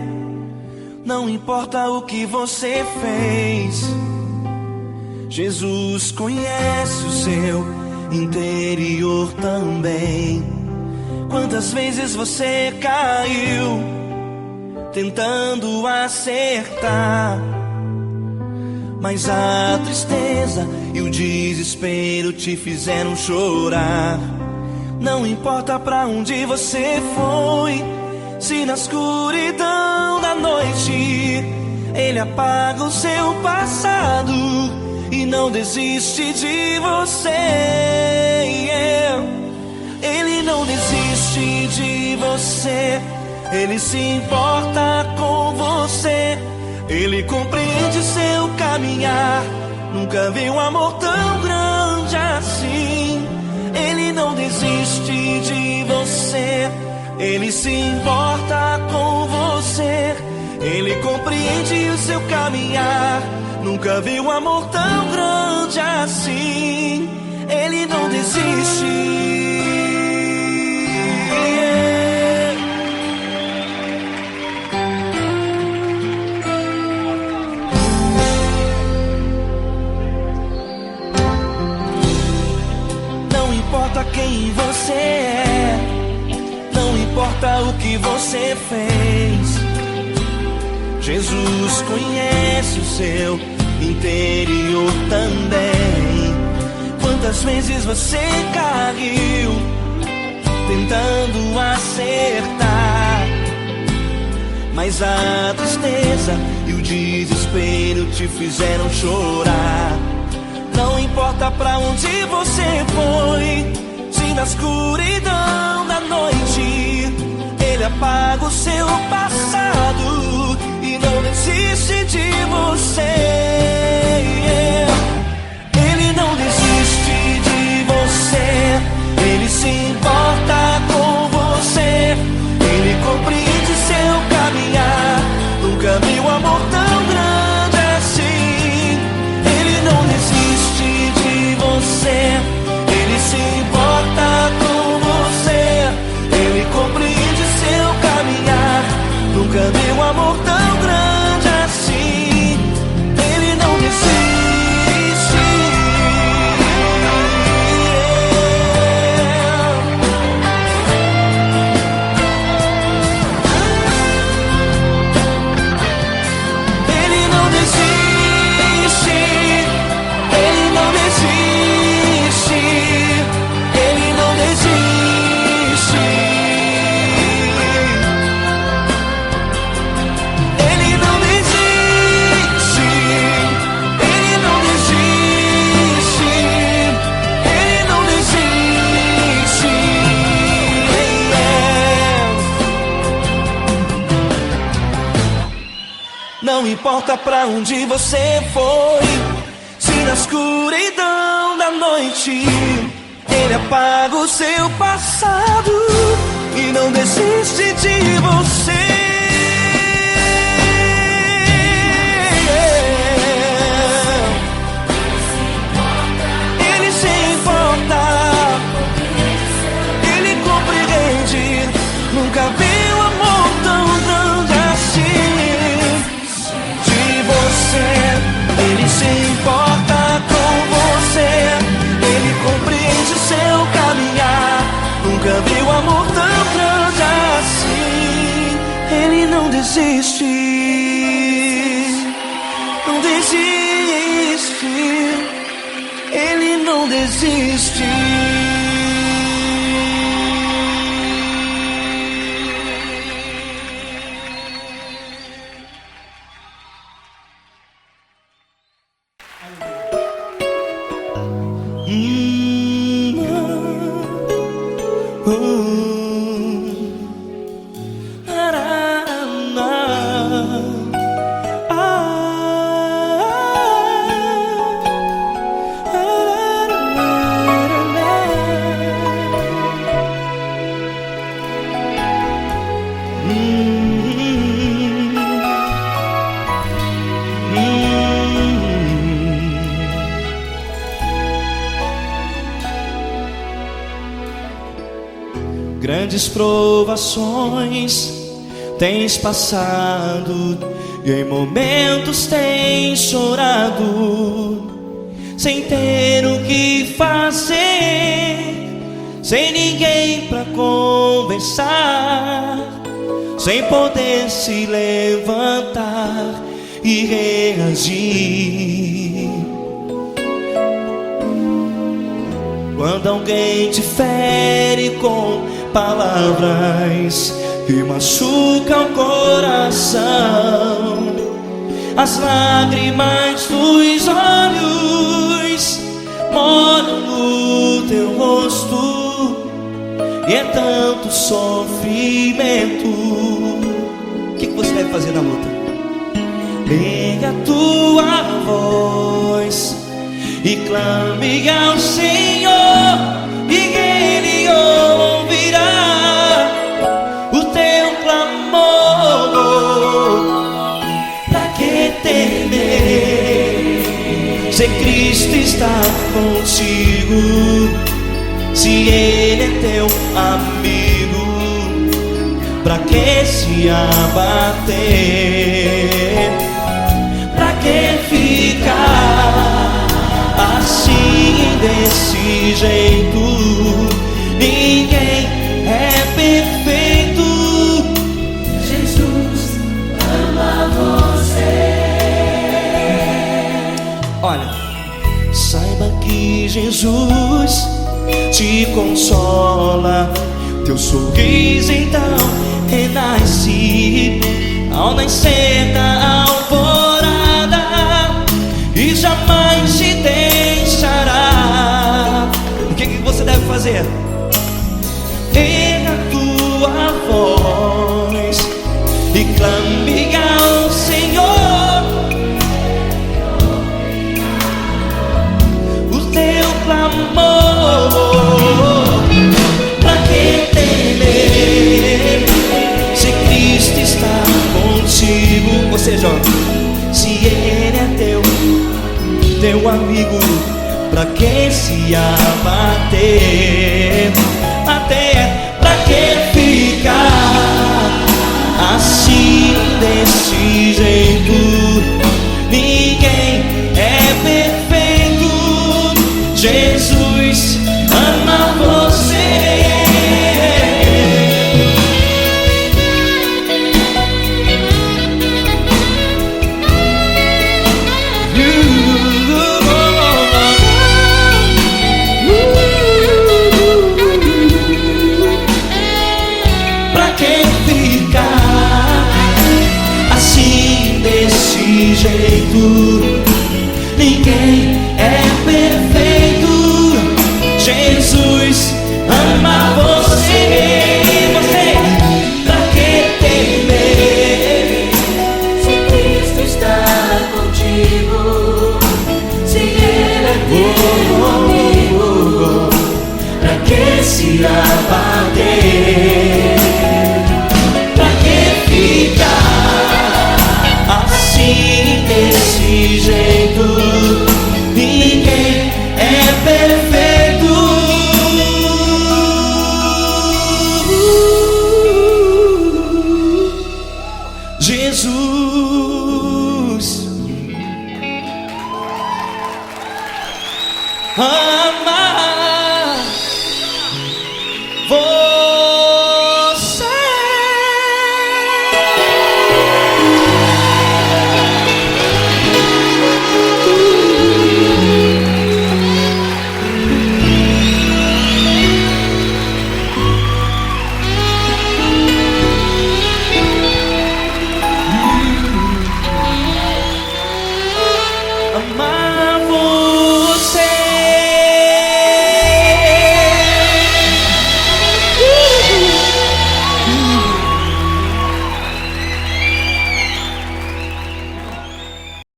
não importa o que você fez, Jesus conhece o seu interior também. Quantas vezes você caiu tentando acertar, mas a tristeza e o desespero te fizeram chorar. Não importa pra onde você foi, se na escuridão da noite Ele apaga o seu passado e não desiste de você. Ele não desiste de você, Ele se importa com você, Ele compreende seu caminhar. Nunca vi um amor tão grande assim. Ele não desiste de você, Ele se importa com você, Ele compreende o seu caminhar. Nunca vi um amor tão grande assim. Ele não desiste. Não importa quem você é, não importa o que você fez, Jesus conhece o seu interior também. Quantas vezes você caiu tentando acertar, mas a tristeza e o desespero te fizeram chorar. Não importa pra onde você foi, se na escuridão da noite Ele apaga o seu passado e não desiste de você. Ele não desiste de você, Ele se importa com você, Ele compreende seu caminhar. Nunca vi um amor tão grande assim. Ele não desiste de você, Ele se importa com você, Ele compreende seu caminhar. Nunca vi um amor tão grande assim. Ele não desiste. Ele não desiste. Ele não desiste. Ele não desiste. Ele não desiste. Ele não desiste. Ele não desiste. Não importa pra onde você foi, se na escuridão da noite Ele apaga o seu passado e não desiste de você. Ele se importa, Ele compreende. Nunca vi um amor tão grande assim. De você, Ele se importa com você, Ele compreende seu caminhar. Nunca vi um amor tão grande assim. Ele não desiste, não desiste. Ele não desiste. Grandes provações tens passado, e em momentos tens chorado, sem ter o que fazer, sem ninguém pra conversar, sem poder se levantar e reagir. Quando alguém te fere com palavras que machucam o coração, as lágrimas dos olhos molham no teu rosto, e é tanto sofrimento. O que você deve fazer na luta? Erga a tua voz e clame ao Senhor, e Ele ouvirá o teu clamor. Pra que temer, se Cristo está contigo, se Ele é teu amigo? Pra que se abater? Pra que ficar assim, desse jeito? Ninguém é perfeito. Jesus ama você. Olha, saiba que Jesus te consola, teu sorriso então renasce ao nascer da alvorada, e jamais te deixará. O que você deve fazer? Erga a tua voz e clame ao Senhor, o teu clamor. Pra que temer, se Cristo está contigo? Ou seja, se Ele é teu amigo, pra que se abater? Até pra que ficar assim, desse jeito? Ninguém é perfeito. Jesus ama você. Jeito, ninguém é perfeito. Jesus ama você. Pra que temer, Se Cristo está contigo, se Ele é teu amigo, pra que se abater? Pra que ficar assim, desse jeito? Ninguém é perfeito.